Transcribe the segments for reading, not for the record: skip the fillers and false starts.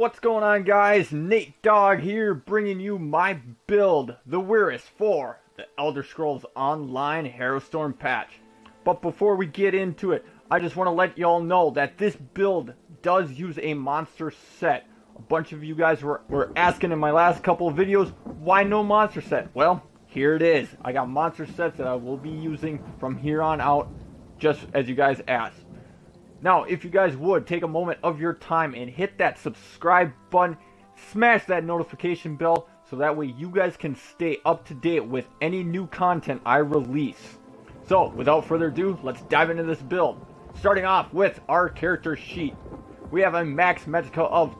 What's going on, guys? Nate Dogg here, bringing you my build, the Wyress for the Elder Scrolls Online Harrowstorm patch. But before we get into it, I just want to let y'all know that this build does use a monster set. A bunch of you guys were asking in my last couple of videos, why no monster set? Well, here it is. I got monster sets that I will be using from here on out, just as you guys asked. Now, if you guys would, take a moment of your time and hit that subscribe button, smash that notification bell, so that way you guys can stay up to date with any new content I release. So, without further ado, let's dive into this build. Starting off with our character sheet. We have a max Magicka of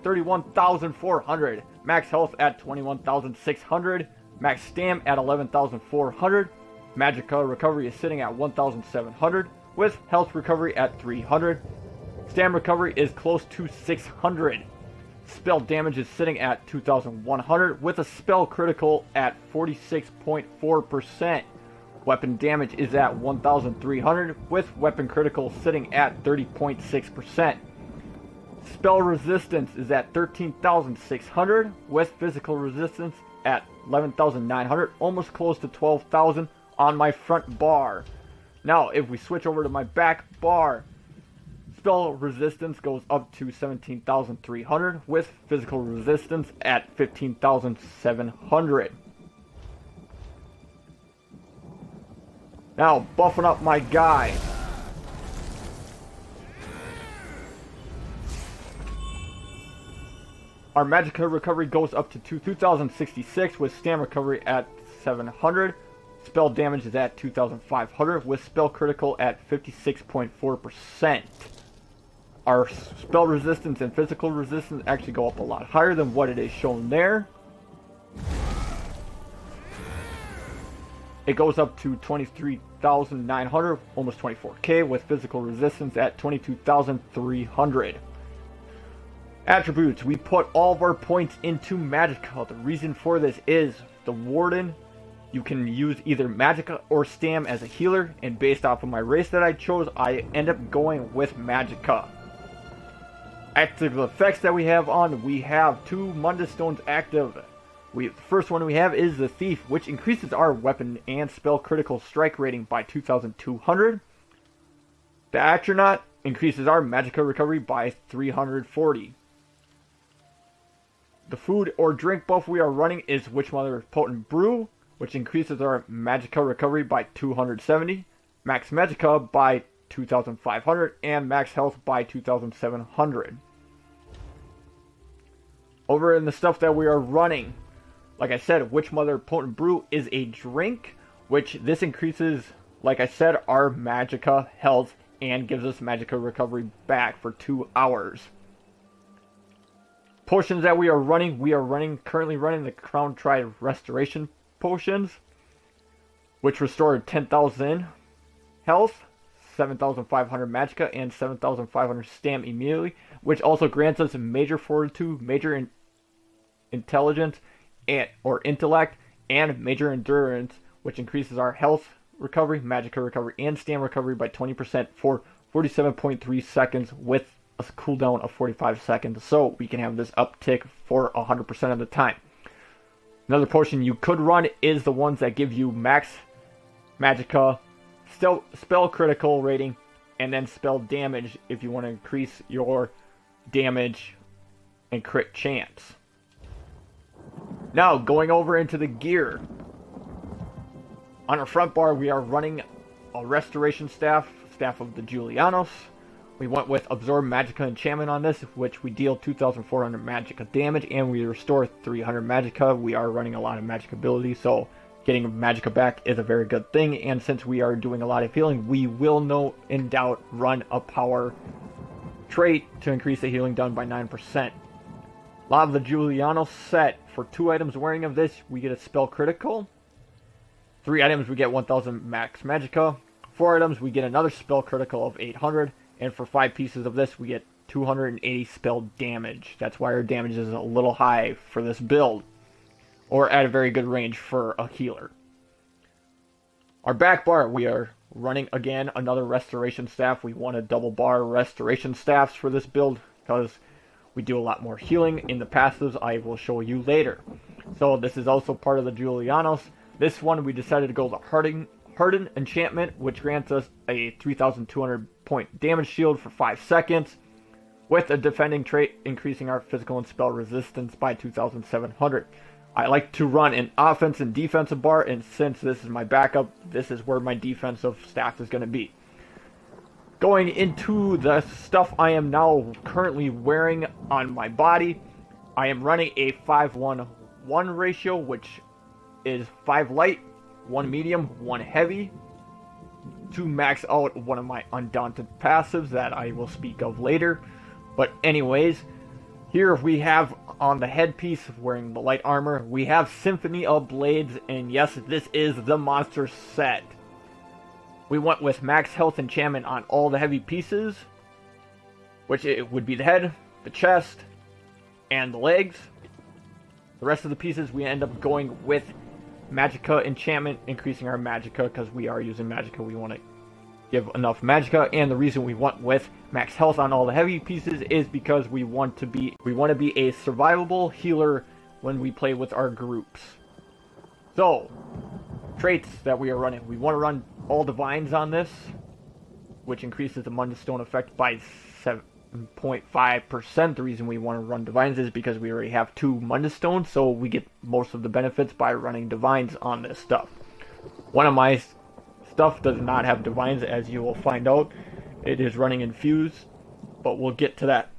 31,400, max health at 21,600, max stam at 11,400, Magicka recovery is sitting at 1,700, with health recovery at 300. Stam recovery is close to 600. Spell damage is sitting at 2,100 with a spell critical at 46.4%. Weapon damage is at 1,300 with weapon critical sitting at 30.6%. Spell resistance is at 13,600 with physical resistance at 11,900, almost close to 12,000 on my front bar. Now, if we switch over to my back bar, spell resistance goes up to 17,300 with physical resistance at 15,700. Now, buffing up my guy. Our Magicka recovery goes up to 2,066 with stam recovery at 700. Spell damage is at 2,500 with spell critical at 56.4%. Our spell resistance and physical resistance actually go up a lot higher than what it is shown there. It goes up to 23,900, almost 24k, with physical resistance at 22,300. Attributes. We put all of our points into Magicka. The reason for this is the Warden. You can use either Magicka or Stam as a healer, and based off of my race that I chose, I end up going with Magicka. Active effects that we have on, we have two Mundus Stones active. The first one we have is the Thief, which increases our weapon and spell critical strike rating by 2,200. The Astronaut increases our Magicka recovery by 340. The food or drink buff we are running is Witchmother Potent Brew, which increases our Magicka recovery by 270, max Magicka by 2,500, and max health by 2,700. Over in the stuff that we are running, like I said, Witchmother Potent Brew is a drink, which this increases, like I said, our Magicka health and gives us Magicka recovery back for 2 hours. Potions that we are currently running the Crown Triad Restoration Potions, which restore 10,000 health, 7,500 Magicka, and 7,500 stam immediately, which also grants us major fortitude, major intelligence, or intellect, and major endurance, which increases our health recovery, Magicka recovery, and stam recovery by 20% for 47.3 seconds with a cooldown of 45 seconds, so we can have this uptick for 100% of the time. Another potion you could run is the ones that give you max Magicka, spell critical rating, and then spell damage if you want to increase your damage and crit chance. Now, going over into the gear. On our front bar, we are running a Restoration Staff of the Julianos. We went with Absorb Magicka Enchantment on this, which we deal 2,400 Magicka damage, and we restore 300 Magicka. We are running a lot of Magic ability, so getting Magicka back is a very good thing, and since we are doing a lot of healing, we will no in doubt run a power trait to increase the healing done by 9%. A lot of the Julianos set, for 2 items wearing of this, we get a spell critical. 3 items, we get 1,000 max Magicka. 4 items, we get another spell critical of 800. And for 5 pieces of this, we get 280 spell damage. That's why our damage is a little high for this build, or at a very good range for a healer. Our back bar, we are running again another restoration staff. We want to double bar restoration staffs for this build because We do a lot more healing in the passives I will show you later. So this is also part of the Julianos. This one we decided to go the Harden enchantment, which grants us a 3,200 point damage shield for 5 seconds, with a defending trait increasing our physical and spell resistance by 2,700. I like to run an offense and defensive bar, and since this is my backup, this is where my defensive staff is going to be. Going into the stuff I am now currently wearing on my body, I am running a 5-1-1 ratio, which is 5 light, 1 medium, 1 heavy, to max out one of my Undaunted passives that I will speak of later. But anyways, here we have on the headpiece, wearing the light armor, we have Symphony of Blades, and yes, this is the monster set. We went with max health enchantment on all the heavy pieces, which it would be the head, the chest, and the legs. The rest of the pieces we end up going with Magicka enchantment, increasing our Magicka, because we are using Magicka, we want to give enough Magicka, and the reason we went with max health on all the heavy pieces is because we want to be a survivable healer when we play with our groups. So, traits that we are running. We want to run all divines on this, which increases the Mundstone effect by 7.5%. The reason we want to run divines is because we already have 2 Mundstones, so we get most of the benefits by running divines on this stuff. One of my stuff does not have divines, as you will find out. It is running infused, but we'll get to that.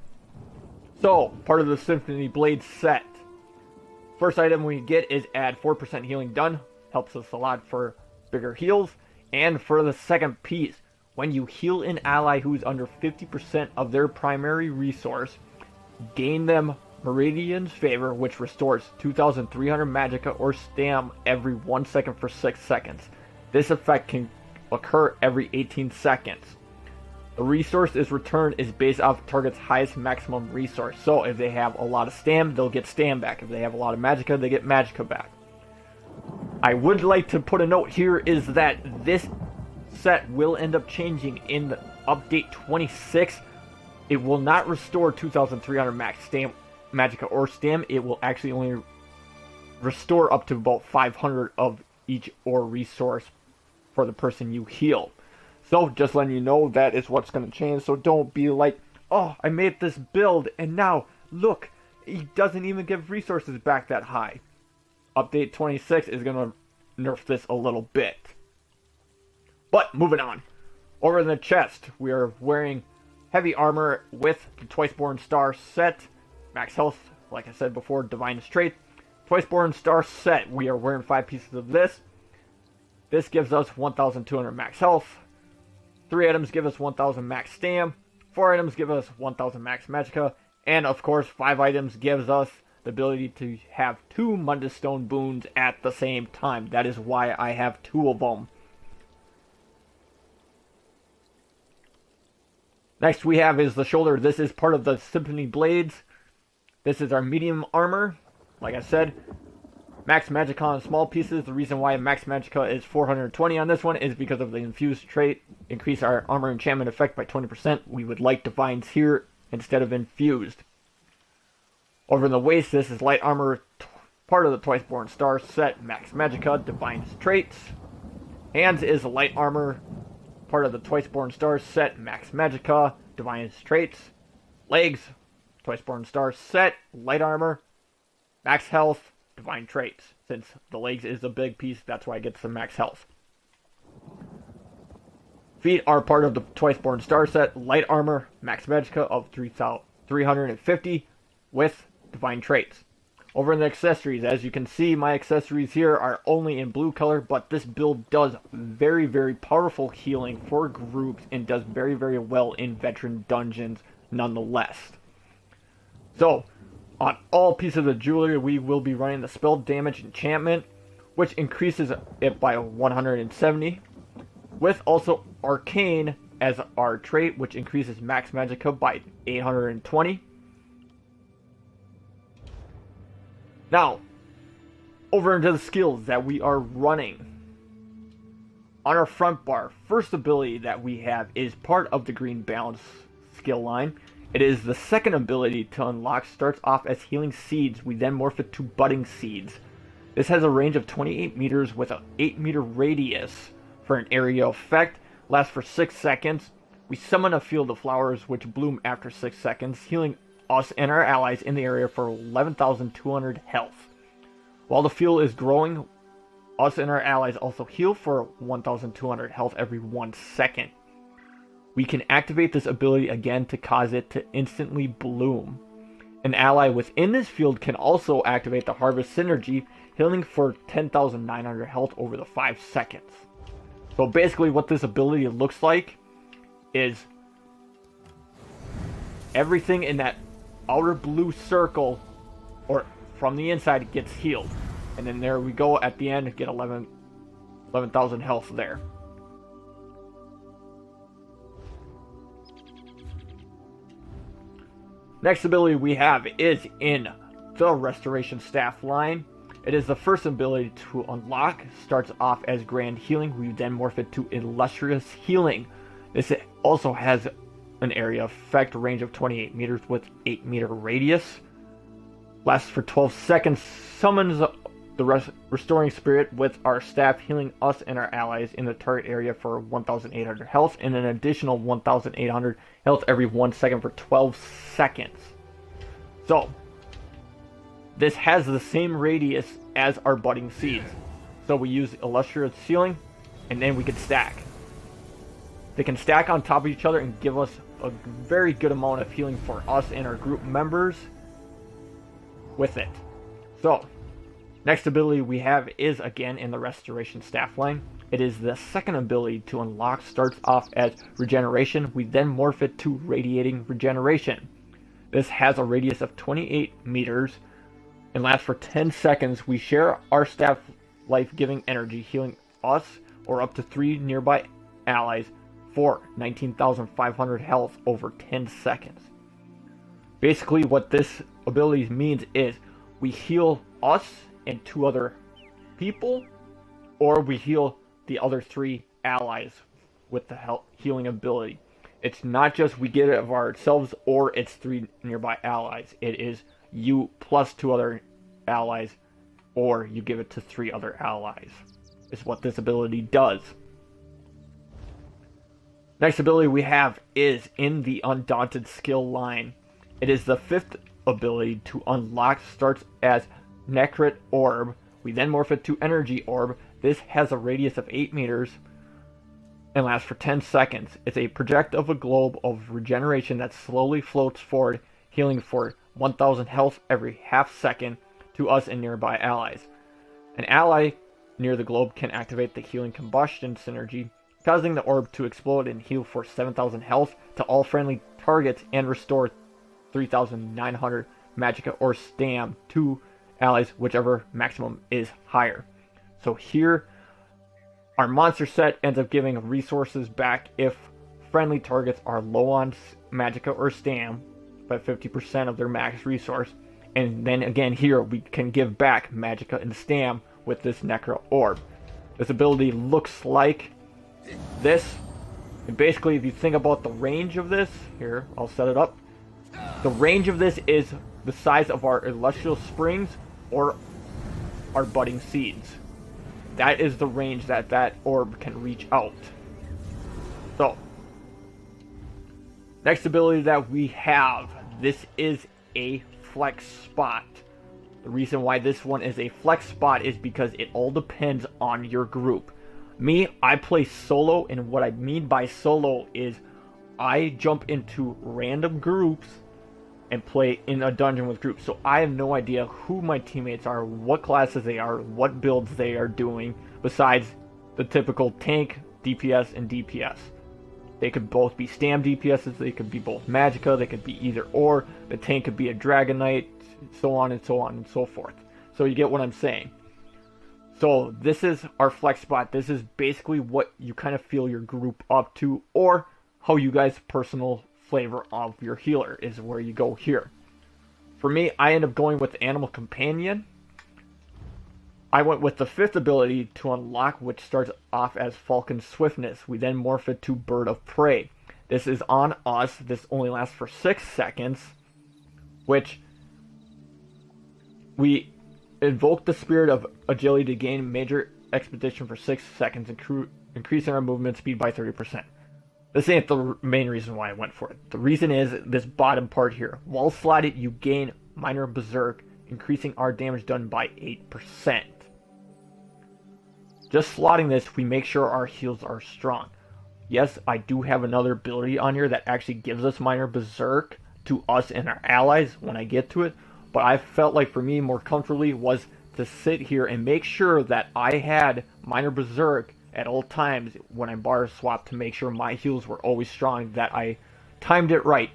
So, part of the Symphony Blades set. First item we get is add 4% healing done. Helps us a lot for bigger heals. And for the second piece, when you heal an ally who is under 50% of their primary resource, gain them Meridian's Favor, which restores 2,300 Magicka or Stam every 1 second for 6 seconds. This effect can occur every 18 seconds. The resource is returned is based off target's highest maximum resource. So if they have a lot of Stam, they'll get Stam back. If they have a lot of Magicka, they get Magicka back. I would like to put a note here is that this set will end up changing in the update 26. It will not restore 2,300 max Stam, Magicka or Stam. It will actually only restore up to about 500 of each or resource for the person you heal. So just letting you know that is what's going to change. So don't be like, oh, I made this build and now look, he doesn't even give resources back that high. Update 26 is going to nerf this a little bit. But moving on. Over in the chest, we are wearing heavy armor with the Twiceborn Star set. Max health, like I said before, divine trait. Twiceborn Star set, we are wearing 5 pieces of this. This gives us 1,200 max health. 3 items give us 1,000 max Stam. 4 items give us 1,000 max Magicka. And of course, 5 items gives us the ability to have 2 Mundstone boons at the same time. That is why I have 2 of them. Next we have is the shoulder. This is part of the Symphony Blades. This is our medium armor. Like I said, max Magicka on small pieces. The reason why max Magicka is 420 on this one is because of the infused trait. Increase our armor enchantment effect by 20%. We would like divines here instead of infused. Over in the waist, this is light armor, part of the Twiceborn Star set. Max Magicka, divines traits. Hands is light armor, part of the Twiceborn Star set. Max Magicka, divines traits. Legs, Twiceborn Star set, light armor, max health, divine traits. Since the legs is a big piece, that's why I get some max health. Feet are part of the Twiceborn Star set, light armor, max Magicka of 350 with divine traits. Over in the accessories, as you can see, my accessories here are only in blue color, but this build does very, very powerful healing for groups and does very, very well in veteran dungeons nonetheless. So, on all pieces of jewelry, we will be running the spell damage enchantment, which increases it by 170, with also arcane as our trait, which increases max Magicka by 820. Now, over into the skills that we are running. On our front bar, first ability that we have is part of the green balance skill line, It is the second ability to unlock, starts off as Healing Seeds, we then morph it to Budding Seeds. This has a range of 28 meters with an 8 meter radius for an area effect, lasts for 6 seconds. We summon a field of flowers which bloom after 6 seconds, healing us and our allies in the area for 11,200 health. While the field is growing, us and our allies also heal for 1,200 health every 1 second. We can activate this ability again to cause it to instantly bloom. An ally within this field can also activate the Harvest Synergy, healing for 10,900 health over the 5 seconds. So basically what this ability looks like is everything in that outer blue circle, or from the inside, gets healed. And then there we go at the end, get 11,000 health there. Next ability we have is in the Restoration Staff line. It is the first ability to unlock, starts off as Grand Healing, we then morph it to Illustrious Healing. This also has an area effect range of 28 meters with 8 meter radius. Lasts for 12 seconds, summons the Restoring Spirit with our staff, healing us and our allies in the target area for 1,800 health and an additional 1,800 health every 1 second for 12 seconds. So, this has the same radius as our Budding Seeds. So we use Illustrious Healing, and then we can stack. They can stack on top of each other and give us a very good amount of healing for us and our group members with it. So, next ability we have is again in the Restoration Staff line. It is the second ability to unlock, starts off as Regeneration, we then morph it to Radiating Regeneration. This has a radius of 28 meters and lasts for 10 seconds. We share our staff life-giving energy, healing us or up to 3 nearby allies for 19,500 health over 10 seconds. Basically what this ability means is we heal us and 2 other people, or we heal the other 3 allies with the healing ability. It's not just we get it of ourselves or it's 3 nearby allies. It is you plus 2 other allies, or you give it to 3 other allies. Is what this ability does. Next ability we have is in the Undaunted skill line. It is the 5th ability to unlock, starts as Necrit Orb. We then morph it to Energy Orb. This has a radius of 8 meters and lasts for 10 seconds. It's a project of a globe of regeneration that slowly floats forward, healing for 1,000 health every half second to us and nearby allies. An ally near the globe can activate the Healing Combustion synergy, causing the orb to explode and heal for 7,000 health to all friendly targets and restore 3,900 Magicka or Stam to allies, whichever maximum is higher. So here, our monster set ends up giving resources back if friendly targets are low on Magicka or Stam by 50% of their max resource. And then again here, we can give back Magicka and Stam with this Necro Orb. This ability looks like this. And basically, if you think about the range of this, here, I'll set it up. The range of this is the size of our Illustrious Springs or our Budding Seeds. That is the range that that orb can reach out. So, next ability that we have, this is a flex spot. The reason why this one is a flex spot is because it all depends on your group. Me, I play solo, and what I mean by solo is I jump into random groups and play in a dungeon with groups. So I have no idea who my teammates are, what classes they are, what builds they are doing, besides the typical tank, DPS, and DPS. They could both be Stam DPSs, they could be both Magicka, they could be either or, the tank could be a Dragon Knight, so on and so on and so forth. So you get what I'm saying. So this is our flex spot. This is basically what you kind of feel your group up to, or how you guys' personal flavor of your healer is where you go here. For me, I end up going with Animal Companion. I went with the 5th ability to unlock, which starts off as Falcon Swiftness. We then morph it to Bird of Prey. This is on us. This only lasts for 6 seconds, which we invoke the Spirit of Agility to gain major expedition for 6 seconds, increasing our movement speed by 30%. This ain't the main reason why I went for it. The reason is this bottom part here. While slotted, you gain minor berserk, increasing our damage done by 8%. Just slotting this, we make sure our heals are strong. Yes, I do have another ability on here that actually gives us minor berserk to us and our allies when I get to it, but I felt like for me more comfortably was to sit here and make sure that I had minor berserk at all times when I bar swap to make sure my heals were always strong, that I timed it right.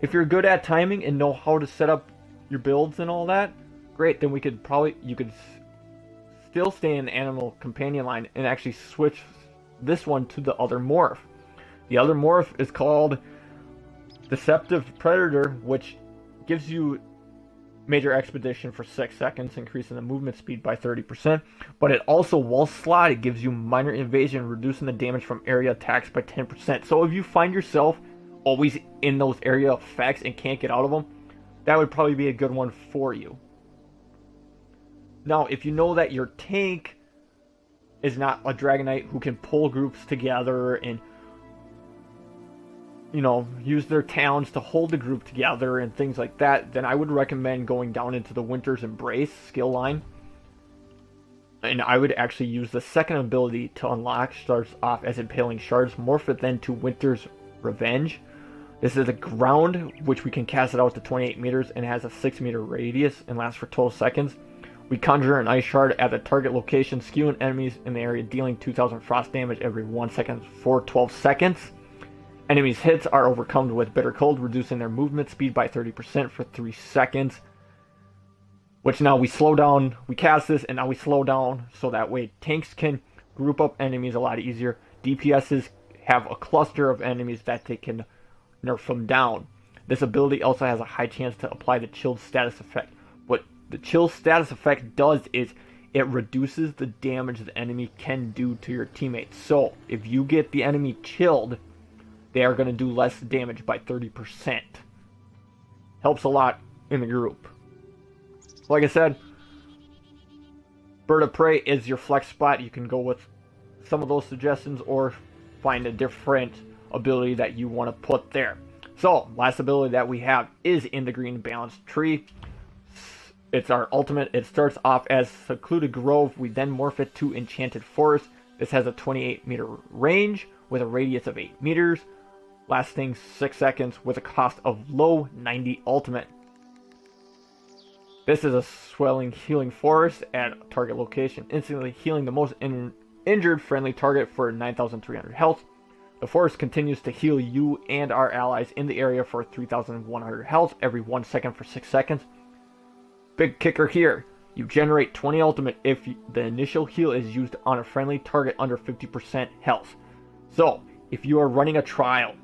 If you're good at timing and know how to set up your builds and all that, great, then you could still stay in the animal companion line and actually switch this one to the other morph. The other morph is called Deceptive Predator, which gives you major expedition for 6 seconds, increasing the movement speed by 30%, but it also, while slotted, gives you minor invasion, reducing the damage from area attacks by 10%. So if you find yourself always in those area effects and can't get out of them, that would probably be a good one for you. Now, if you know that your tank is not a Dragonite who can pull groups together and, you know, use their talents to hold the group together and things like that, then I would recommend going down into the Winter's Embrace skill line. And I would actually use the second ability to unlock, starts off as Impaling Shards, morph it then to Winter's Revenge. This is a ground, which we can cast it out to 28 meters and has a 6 meter radius and lasts for 12 seconds. We conjure an ice shard at the target location, skewing enemies in the area, dealing 2,000 frost damage every 1 second for 12 seconds. Enemies' hits are overcome with bitter cold, reducing their movement speed by 30% for 3 seconds. Which now we slow down, we cast this, and now we slow down, so that way tanks can group up enemies a lot easier. DPSs have a cluster of enemies that they can nerf them down. This ability also has a high chance to apply the chilled status effect. What the chill status effect does is it reduces the damage the enemy can do to your teammates. So if you get the enemy chilled, they are going to do less damage by 30%. Helps a lot in the group. Like I said, Bird of Prey is your flex spot. You can go with some of those suggestions or find a different ability that you want to put there. So, last ability that we have is in the Green Balanced Tree. It's our ultimate. It starts off as Secluded Grove. We then morph it to Enchanted Forest. This has a 28 meter range with a radius of 8 meters, lasting 6 seconds with a cost of low 90 ultimate. This is a swelling healing forest at a target location, instantly healing the most injured friendly target for 9,300 health. The forest continues to heal you and our allies in the area for 3,100 health every 1 second for 6 seconds. Big kicker here, you generate 20 ultimate if the initial heal is used on a friendly target under 50% health. So, if you are running a trial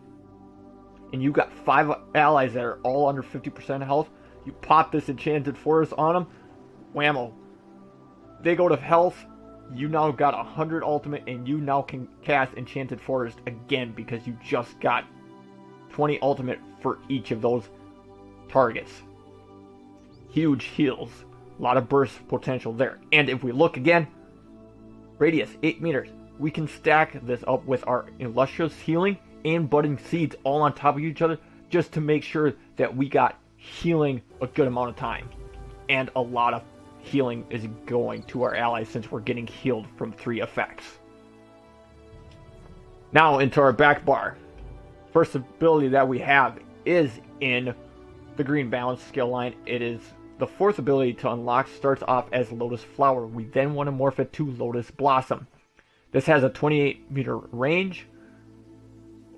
and you got 5 allies that are all under 50% health, you pop this Enchanted Forest on them, whammo. They go to health, you now got 100 ultimate and you now can cast Enchanted Forest again because you just got 20 ultimate for each of those targets. Huge heals. A lot of burst potential there. And if we look again, radius 8 meters. We can stack this up with our Illustrious Healing and Budding Seeds all on top of each other just to make sure that we got healing a good amount of time. And a lot of healing is going to our allies since we're getting healed from 3 effects. Now into our back bar. First ability that we have is in the Green Balance skill line. It is the 4th ability to unlock, starts off as Lotus Flower. We then want to morph it to Lotus Blossom. This has a 28 meter range,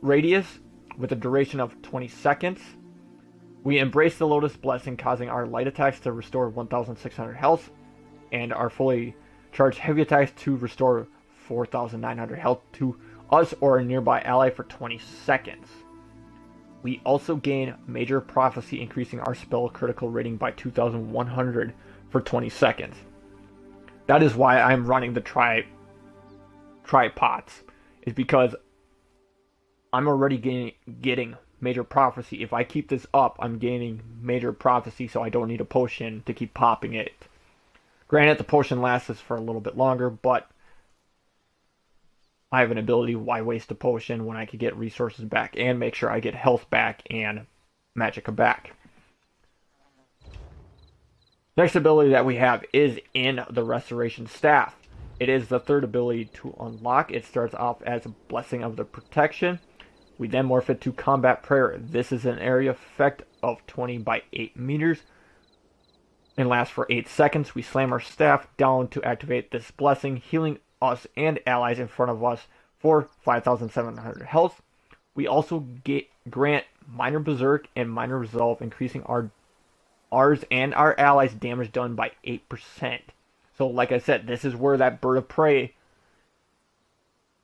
radius, with a duration of 20 seconds. We embrace the Lotus Blessing, causing our light attacks to restore 1,600 health, and our fully charged heavy attacks to restore 4,900 health to us or a nearby ally for 20 seconds. We also gain Major Prophecy, increasing our spell critical rating by 2,100 for 20 seconds. That is why I'm running the tripods, is because I'm already getting Major Prophecy. If I keep this up, I'm gaining Major Prophecy, so I don't need a potion to keep popping it. Granted, the potion lasts us for a little bit longer, but I have an ability, why waste a potion when I could get resources back and make sure I get health back and Magicka back. Next ability that we have is in the Restoration Staff. It is the third ability to unlock. It starts off as a Blessing of the Protection. We then morph it to Combat Prayer. This is an area effect of 20 by 8 meters and lasts for 8 seconds. We slam our staff down to activate this blessing, healing us and allies in front of us for 5,700 health. We also grant Minor Berserk and Minor Resolve, increasing ours and our allies' damage done by 8%. So like I said, this is where that Bird of Prey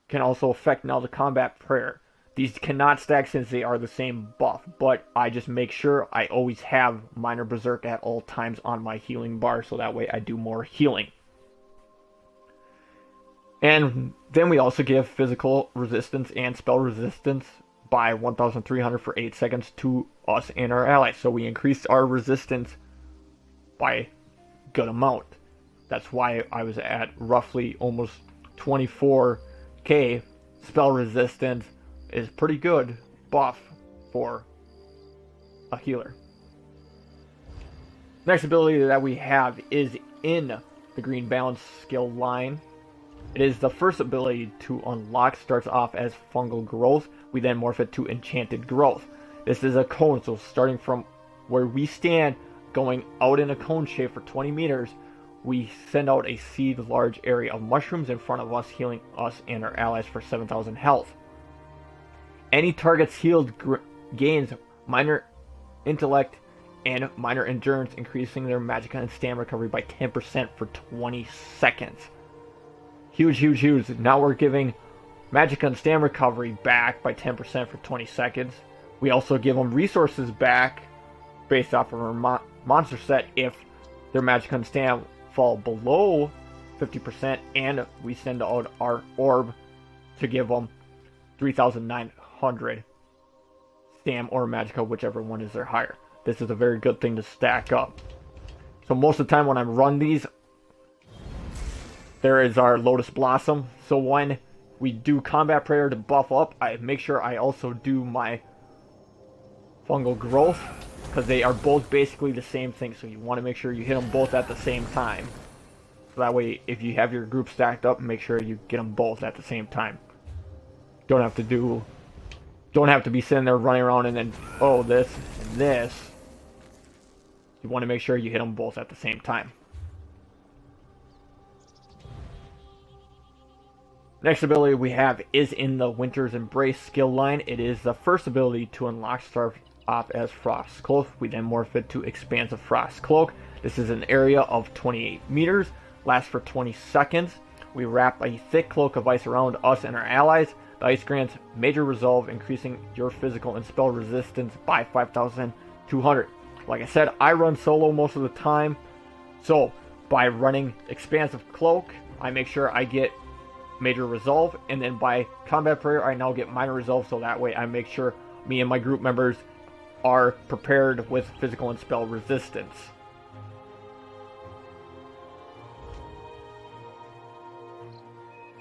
can also affect now the Combat Prayer. These cannot stack since they are the same buff, but I just make sure I always have Minor Berserk at all times on my healing bar, so that way I do more healing. And then we also give physical resistance and spell resistance by 1,300 for 8 seconds to us and our allies. So we increased our resistance by a good amount. That's why I was at roughly almost 24k. Spell resistance is pretty good buff for a healer. Next ability that we have is in the Green Balance skill line. It is the first ability to unlock. Starts off as Fungal Growth. We then morph it to Enchanted Growth. This is a cone, so starting from where we stand, going out in a cone shape for 20 meters, we send out a seed large area of mushrooms in front of us, healing us and our allies for 7,000 health. Any targets healed gains Minor Intellect and Minor Endurance, increasing their Magicka and stamina recovery by 10% for 20 seconds. Huge, huge, huge. Now we're giving Magicka and stamina recovery back by 10% for 20 seconds. We also give them resources back based off of our monster set if their Magicka and stamina fall below 50%, and we send out our orb to give them 3,900 stam or Magicka, whichever one is their higher. This is a very good thing to stack up. So most of the time when I run these, there is our Lotus Blossom. So when we do Combat Prayer to buff up, I make sure I also do my Fungal Growth, because they are both basically the same thing. So you want to make sure you hit them both at the same time. So that way, if you have your group stacked up, make sure you get them both at the same time. Don't have to be sitting there running around and then, oh, this and this. You want to make sure you hit them both at the same time. Next ability we have is in the Winter's Embrace skill line. It is the first ability to unlock. Start off as Frost Cloak. We then morph it to Expansive Frost Cloak. This is an area of 28 meters. Lasts for 20 seconds. We wrap a thick cloak of ice around us and our allies. The ice grants Major Resolve, increasing your physical and spell resistance by 5,200. Like I said, I run solo most of the time. So by running Expansive Cloak, I make sure I get Major Resolve, and then by Combat Prayer I now get Minor Resolve, so that way I make sure me and my group members are prepared with physical and spell resistance.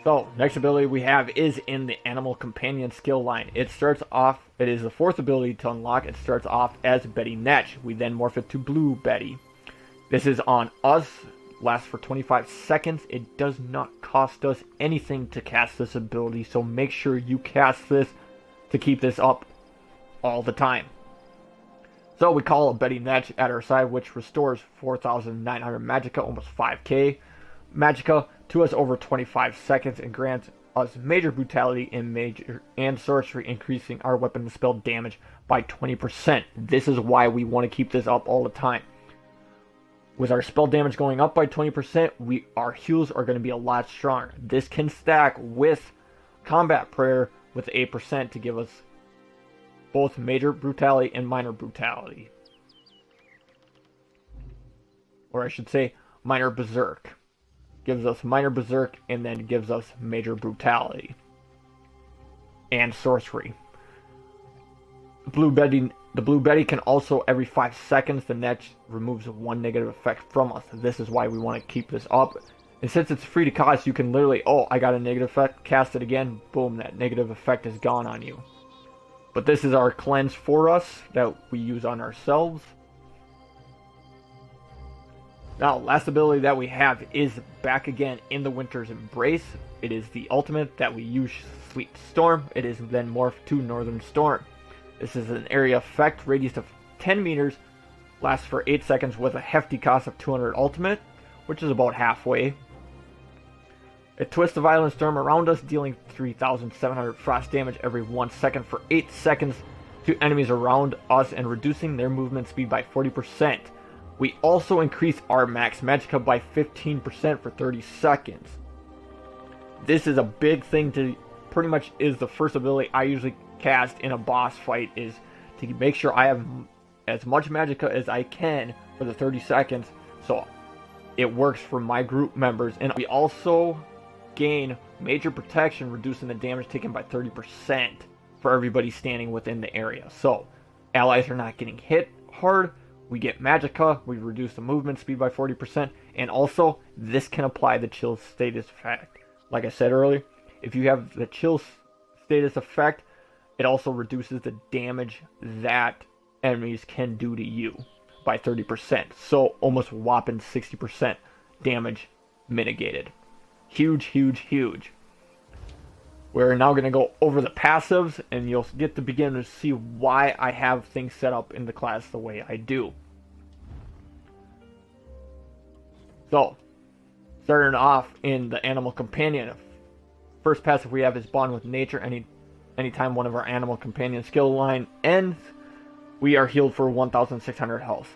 So, next ability we have is in the Animal Companion skill line. It is the fourth ability to unlock. It starts off as Betty Netch. We then morph it to Blue Betty. This is on us. Lasts for 25 seconds. It does not cost us anything to cast this ability, so make sure you cast this to keep this up all the time. So we call a Betty Netch at our side, which restores 4,900 Magicka, almost 5k Magicka, to us over 25 seconds, and grants us Major Brutality and Sorcery, increasing our weapon and spell damage by 20%. This is why we want to keep this up all the time. With our spell damage going up by 20%, our heals are going to be a lot stronger. This can stack with Combat Prayer with 8% to give us both Major Brutality and Minor Brutality. Or I should say, Minor Berserk. Gives us Minor Berserk and then gives us Major Brutality and Sorcery. The Blue Betty can also, every 5 seconds, the net removes one negative effect from us. This is why we want to keep this up. And since it's free to cast, you can literally, oh, I got a negative effect, cast it again, boom, that negative effect is gone on you. But this is our cleanse for us that we use on ourselves. Now, last ability that we have is back again in the Winter's Embrace. It is the ultimate that we use, Sweet Storm. It is then morphed to Northern Storm. This is an area effect, radius of 10 meters, lasts for 8 seconds with a hefty cost of 200 ultimate, which is about halfway. It twists the violent storm around us, dealing 3,700 frost damage every 1 second for 8 seconds to enemies around us and reducing their movement speed by 40%. We also increase our max Magicka by 15% for 30 seconds. This is a big thing to, pretty much is the first ability I usually cast in a boss fight, is to make sure I have as much Magicka as I can for the 30 seconds, so it works for my group members. And we also gain major protection, reducing the damage taken by 30% for everybody standing within the area. So allies are not getting hit hard, we get Magicka, we reduce the movement speed by 40%, and also this can apply the chill status effect. Like I said earlier, if you have the chill status effect, it also reduces the damage that enemies can do to you by 30%. So almost whopping 60% damage mitigated. Huge, huge, huge. We're now going to go over the passives, and you'll get to begin to see why I have things set up in the class the way I do. So, starting off in the Animal Companion, first passive we have is Bond with Nature. Anytime one of our Animal Companion skill line ends, we are healed for 1,600 health.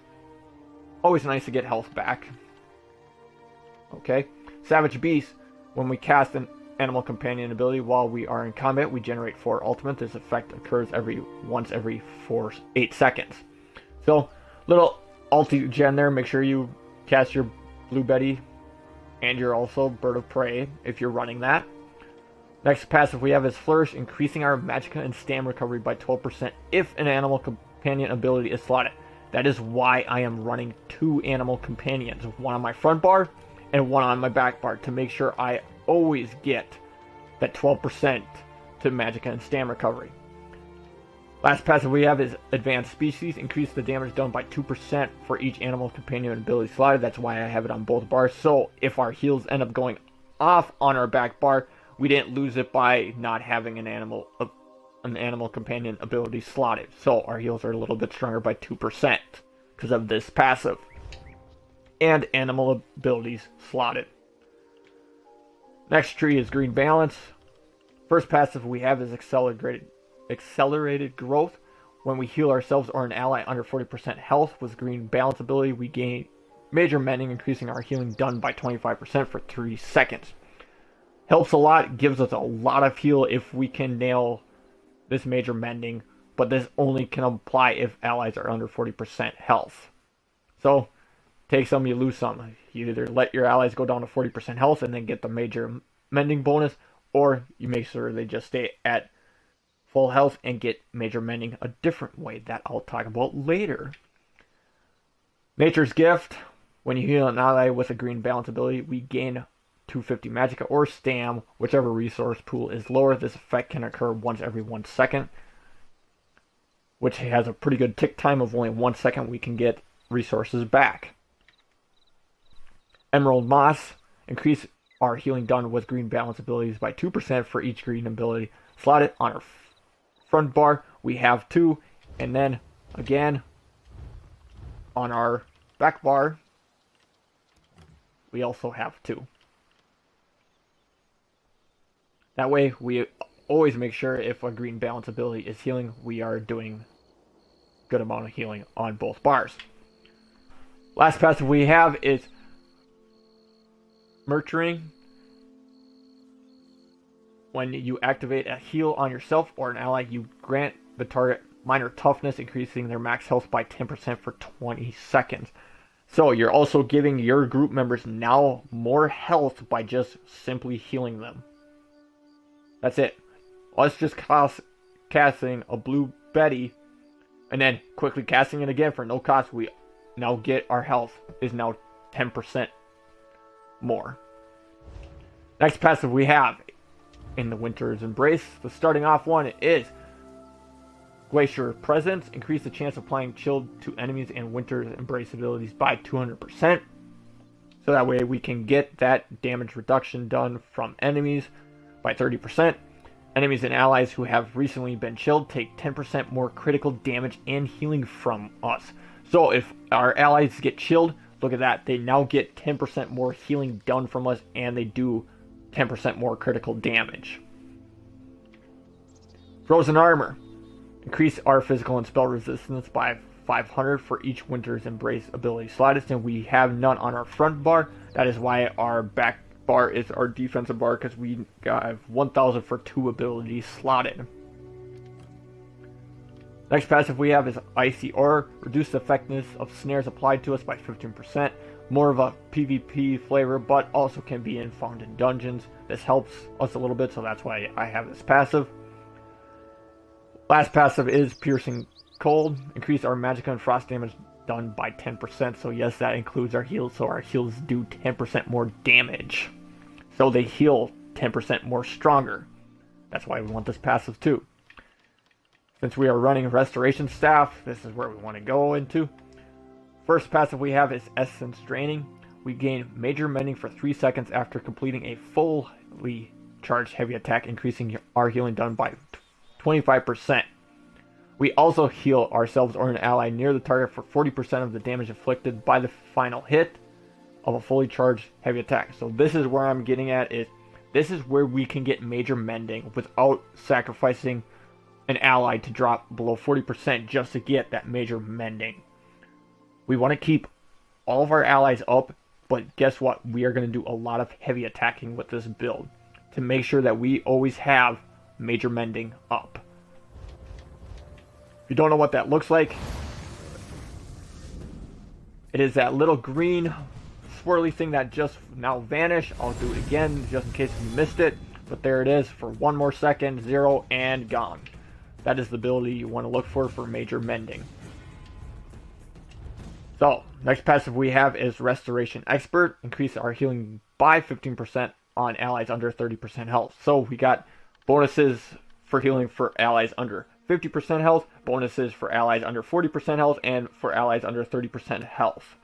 Always nice to get health back. Okay. Savage Beast, when we cast an Animal Companion ability while we are in combat, we generate 4 ultimate. This effect occurs once every 8 seconds. So, little ulti gen there. Make sure you cast your Blue Betty and your also Bird of Prey if you're running that. Next passive we have is Flourish, increasing our Magicka and Stam recovery by 12% if an Animal Companion ability is slotted. That is why I am running 2 Animal Companions, one on my front bar and one on my back bar, to make sure I always get that 12% to Magicka and Stam recovery. Last passive we have is Advanced Species, increase the damage done by 2% for each Animal Companion ability slotted. That's why I have it on both bars, so if our heals end up going off on our back bar, we didn't lose it by not having an Animal Companion ability slotted. So our heals are a little bit stronger by 2% because of this passive. And animal abilities slotted. Next tree is Green Balance. First passive we have is Accelerated Growth. When we heal ourselves or an ally under 40% health with Green Balance ability, we gain Major Mending, increasing our healing done by 25% for 3 seconds. Helps a lot, gives us a lot of heal if we can nail this Major Mending, but this only can apply if allies are under 40% health. So, take some, you lose some. You either let your allies go down to 40% health and then get the Major Mending bonus, or you make sure they just stay at full health and get Major Mending a different way that I'll talk about later. Nature's Gift. When you heal an ally with a Green Balance ability, we gain 250 Magicka or Stam, whichever resource pool is lower. This effect can occur once every 1 second, which has a pretty good tick time of only 1 second. We can get resources back. Emerald Moss, increase our healing done with Green Balance abilities by 2% for each green ability slotted on our front bar. We have 2, and then again on our back bar we also have 2. That way we always make sure if a Green Balance ability is healing, we are doing good amount of healing on both bars. Last passive we have is Nurturing. When you activate a heal on yourself or an ally, you grant the target minor toughness, increasing their max health by 10% for 20 seconds. So you're also giving your group members now more health by just simply healing them. That's it. Let's just casting a Blue Betty And then quickly casting it again for no cost, we now get our health is now 10% more. Next passive we have in the Winter's Embrace. The starting off one is Glacier Presence. Increase the chance of applying chill to enemies and Winter's Embrace abilities by 200%. So that way we can get that damage reduction done from enemies by 30%. Enemies and allies who have recently been chilled take 10% more critical damage and healing from us. So if our allies get chilled, look at that. They now get 10% more healing done from us, and they do 10% more critical damage. Frozen Armor. Increase our physical and spell resistance by 500 for each Winter's Embrace ability slotted, and we have none on our front bar. That is why our back bar is our defensive bar, because we have 1000 for 2 abilities slotted. Next passive we have is Icy Aura. Reduce the effectiveness of snares applied to us by 15%. More of a PvP flavor, but also can be found in dungeons. This helps us a little bit, so that's why I have this passive. Last passive is Piercing Cold. Increase our Magicka and Frost damage done by 10%. So yes, that includes our heals. So our heals do 10% more damage. So they heal 10% more stronger. That's why we want this passive too. Since we are running Restoration Staff, this is where we want to go into. First passive we have is Essence Draining. We gain Major Mending for 3 seconds after completing a fully charged heavy attack, increasing our healing done by 25%. We also heal ourselves or an ally near the target for 40% of the damage inflicted by the final hit of a fully charged heavy attack. So this is where I'm getting at, is this is where we can get Major Mending without sacrificing an ally to drop below 40% just to get that Major Mending. We want to keep all of our allies up, but guess what? We are going to do a lot of heavy attacking with this build to make sure that we always have Major Mending up. If you don't know what that looks like, it is that little green swirly thing that just now vanished. I'll do it again just in case you missed it, but there it is for 1 more second, 0, and gone. That is the ability you want to look for Major Mending. So, next passive we have is Restoration Expert. Increase our healing by 15% on allies under 30% health. So we got bonuses for healing for allies under 50% health, bonuses for allies under 40% health, and for allies under 30% health.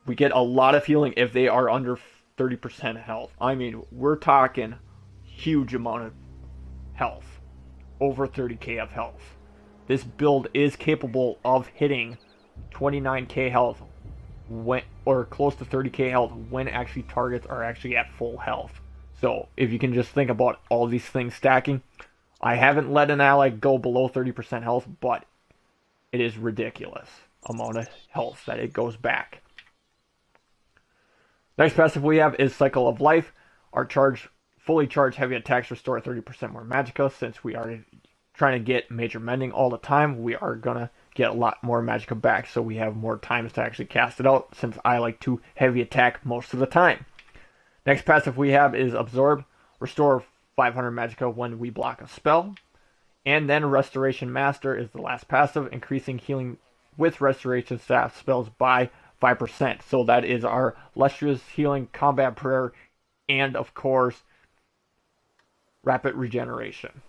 We get a lot of healing if they are under 30% health. I mean, we're talking huge amount of health. Over 30k of health. This build is capable of hitting 29k health when, or close to 30k health when actually targets are actually at full health. So if you can just think about all these things stacking, I haven't let an ally go below 30% health, but it is ridiculous amount of health that it goes back. Next passive we have is Cycle of Life. Our fully charged heavy attacks restore 30% more Magicka. Since we are trying to get Major Mending all the time, we are going to get a lot more Magicka back, so we have more times to actually cast it out, since I like to heavy attack most of the time. Next passive we have is Absorb. Restore 500 Magicka when we block a spell. And then Restoration Master is the last passive, increasing healing with Restoration Staff spells by 5%. So that is our Lustrous Healing, Combat Prayer, and of course, Rapid Regeneration.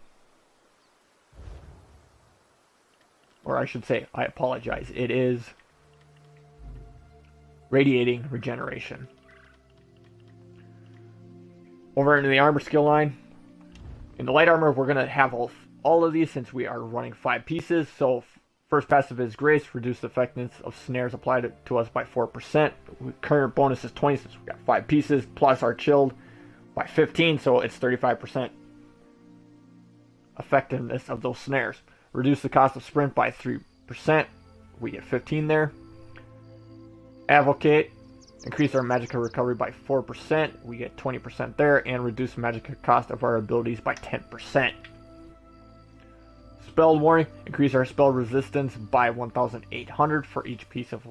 Or I should say, I apologize, it is Radiating Regeneration. Over into the armor skill line. In the light armor, we're going to have all of these since we are running 5 pieces. So first passive is Grace. Reduce the effectiveness of snares applied to us by 4%. Current bonus is 20 since we got 5 pieces. Plus our chilled by 15, so it's 35% effectiveness of those snares. Reduce the cost of sprint by 3%. We get 15 there. Advocate. Increase our Magicka recovery by 4%. We get 20% there. And reduce the Magicka cost of our abilities by 10%. Spell Warning. Increase our spell resistance by 1,800 for each piece of...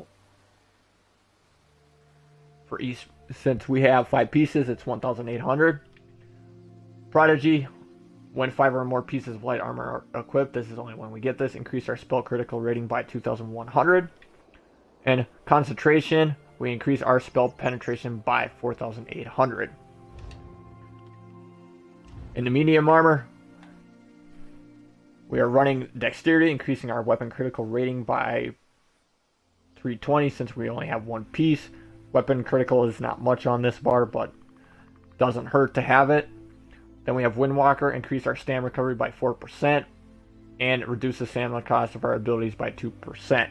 Since we have 5 pieces, it's 1,800. Prodigy. When 5 or more pieces of light armor are equipped, this is only when we get this, increase our spell critical rating by 2,100. And concentration, we increase our spell penetration by 4,800. In the medium armor, we are running dexterity, increasing our weapon critical rating by 320 since we only have one piece. Weapon critical is not much on this bar, but doesn't hurt to have it. Then we have Windwalker, increase our stamina recovery by 4%, and reduce the stamina cost of our abilities by 2%.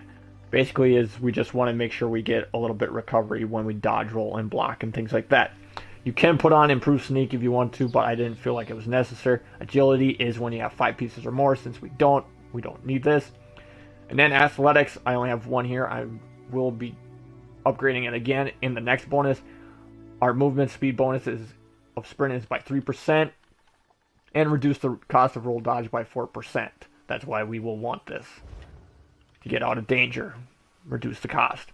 Basically, is we just want to make sure we get a little bit recovery when we dodge, roll, and block, and things like that. You can put on Improved Sneak if you want to, but I didn't feel like it was necessary. Agility is when you have 5 pieces or more. Since we don't need this. And then Athletics, I only have 1 here. I will be upgrading it again in the next bonus. Our movement speed bonus of sprint is by 3%, and reduce the cost of roll dodge by 4%. That's why we will want this. To get out of danger, reduce the cost.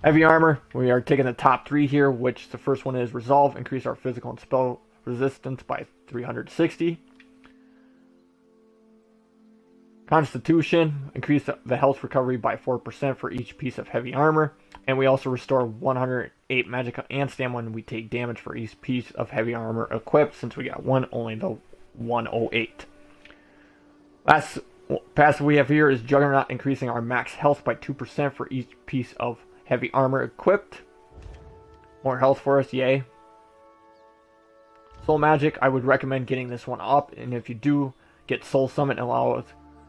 Heavy armor, we are taking the top 3 here, which the first one is Resolve, increase our physical and spell resistance by 360. Constitution, increase the health recovery by 4% for each piece of heavy armor. And we also restore 108 Magicka and stamina when we take damage for each piece of heavy armor equipped. Since we got one, only the 108. Last passive we have here is Juggernaut, increasing our max health by 2% for each piece of heavy armor equipped. More health for us, yay. Soul Magic, I would recommend getting this one up, and if you do get Soul Summon, it allows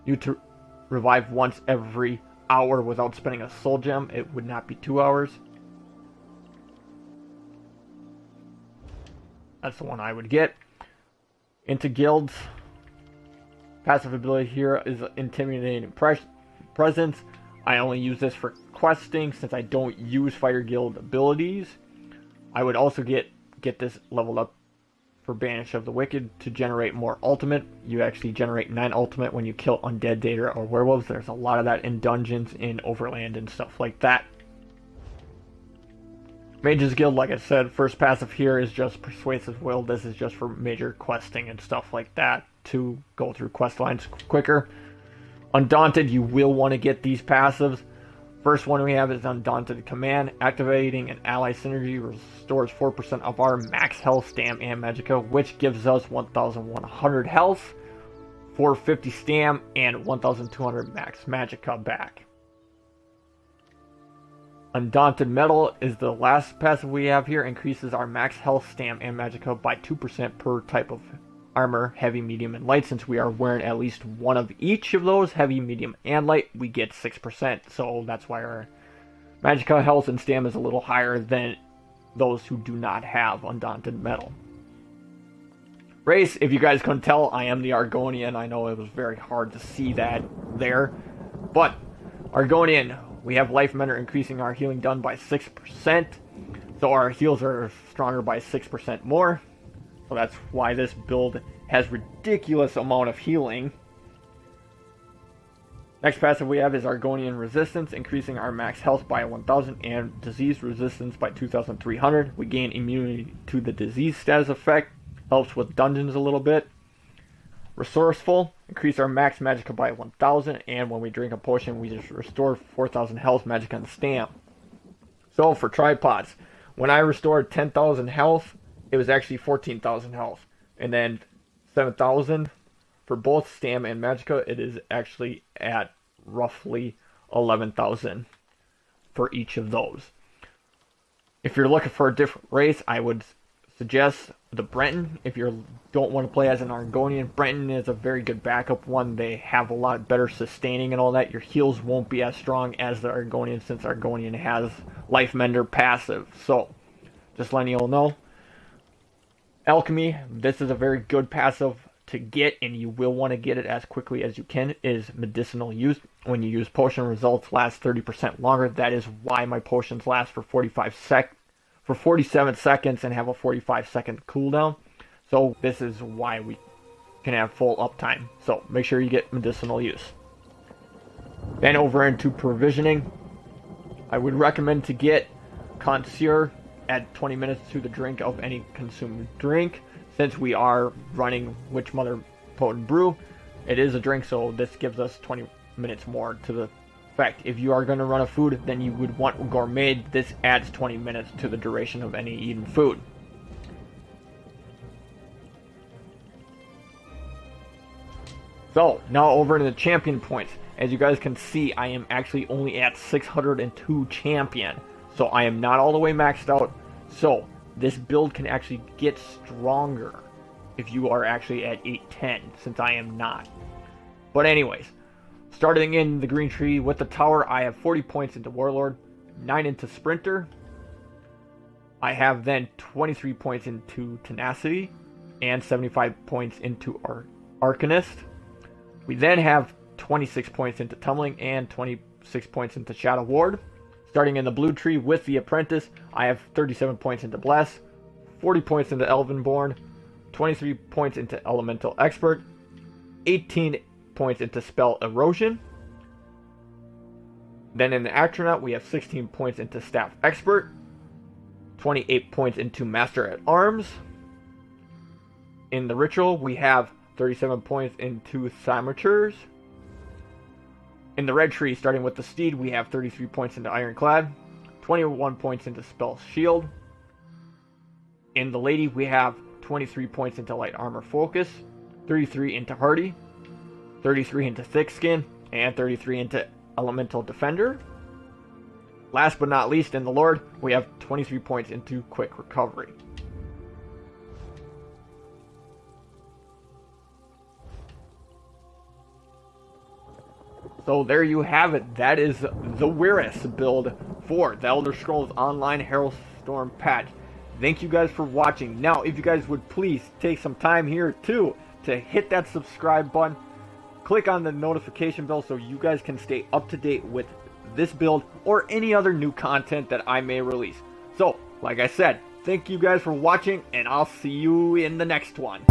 you to revive once every hour without spending a soul gem. It would not be 2 hours. That's the one I would get. Into guilds, passive ability here is Intimidating Presence. I only use this for questing since I don't use Fire Guild abilities. I would also get this leveled up for Banish of the Wicked to generate more ultimate. You actually generate 9 ultimate when you kill undead, data, or werewolves. There's a lot of that in dungeons, in overland, and stuff like that. Mage's Guild, like I said, first passive here is just Persuasive Will. This is just for major questing and stuff like that to go through quest lines quicker. Undaunted, you will want to get these passives. First one we have is Undaunted Command. Activating an ally synergy restores 4% of our max health, stam, and magicka, which gives us 1,100 health, 450 stam, and 1,200 max magicka back. Undaunted Metal is the last passive we have here. Increases our max health, stam, and magicka by 2% per type of armor, heavy, medium, and light. Since we are wearing at least one of each of those, heavy, medium, and light, we get 6%. So that's why our magicka health and stam is a little higher than those who do not have Undaunted Metal. Race, if you guys couldn't tell, I am the Argonian. I know it was very hard to see that there. But Argonian, we have Life Mender, increasing our healing done by 6%. So our heals are stronger by 6% more. So that's why this build has ridiculous amount of healing. Next passive we have is Argonian Resistance, increasing our max health by 1,000 and disease resistance by 2,300. We gain immunity to the disease status effect. Helps with dungeons a little bit. Resourceful, increase our max magicka by 1,000, and when we drink a potion, we just restore 4,000 health, magicka, and stam. So for tripods, when I restored 10,000 health, it was actually 14,000 health, and then 7,000 for both stam and magicka. It is actually at roughly 11,000 for each of those. If you're looking for a different race, I would suggest the Breton. If you don't want to play as an Argonian, Breton is a very good backup one. They have a lot better sustaining and all that. Your heals won't be as strong as the Argonian since Argonian has Life Mender passive. So, just letting you all know. Alchemy, this is a very good passive to get, and you will want to get it as quickly as you can, is Medicinal Use. When you use potion, results last 30% longer. That is why my potions last for 47 seconds and have a 45-second cooldown. So this is why we can have full uptime. So make sure you get Medicinal Use. Then over into Provisioning, I would recommend to get Connoisseur. Add 20 minutes to the drink of any consumed drink. Since we are running Witch Mother potent brew. It is a drink, so this gives us 20 minutes more to the effect. If you are going to run a food, then you would want gourmet. This adds 20 minutes to the duration of any eaten food. So, now over to the champion points. As you guys can see, I am actually only at 602 champion. So I am not all the way maxed out. So, this build can actually get stronger if you are actually at 810, since I am not. But anyways, starting in the green tree with the tower, I have 40 points into Warlord, 9 into Sprinter. I have then 23 points into Tenacity, and 75 points into Arcanist. We then have 26 points into Tumbling, and 26 points into Shadow Ward. Starting in the blue tree with the Apprentice, I have 37 points into Bless, 40 points into Elvenborn, 23 points into Elemental Expert, 18 points into Spell Erosion. Then in the Astronaut, we have 16 points into Staff Expert, 28 points into Master at Arms. In the Ritual, we have 37 points into Thaumaturge. In the red tree, starting with the Steed, we have 33 points into Ironclad, 21 points into Spell Shield. In the Lady, we have 23 points into Light Armor Focus, 33 into Hardy, 33 into Thick Skin, and 33 into Elemental Defender. Last but not least, in the Lord, we have 23 points into Quick Recovery. So there you have it. That is the Wyress build for the Elder Scrolls Online Harrowstorm patch. Thank you guys for watching. Now, if you guys would please take some time here too to hit that subscribe button, click on the notification bell so you guys can stay up to date with this build or any other new content that I may release. So, like I said, thank you guys for watching, and I'll see you in the next one.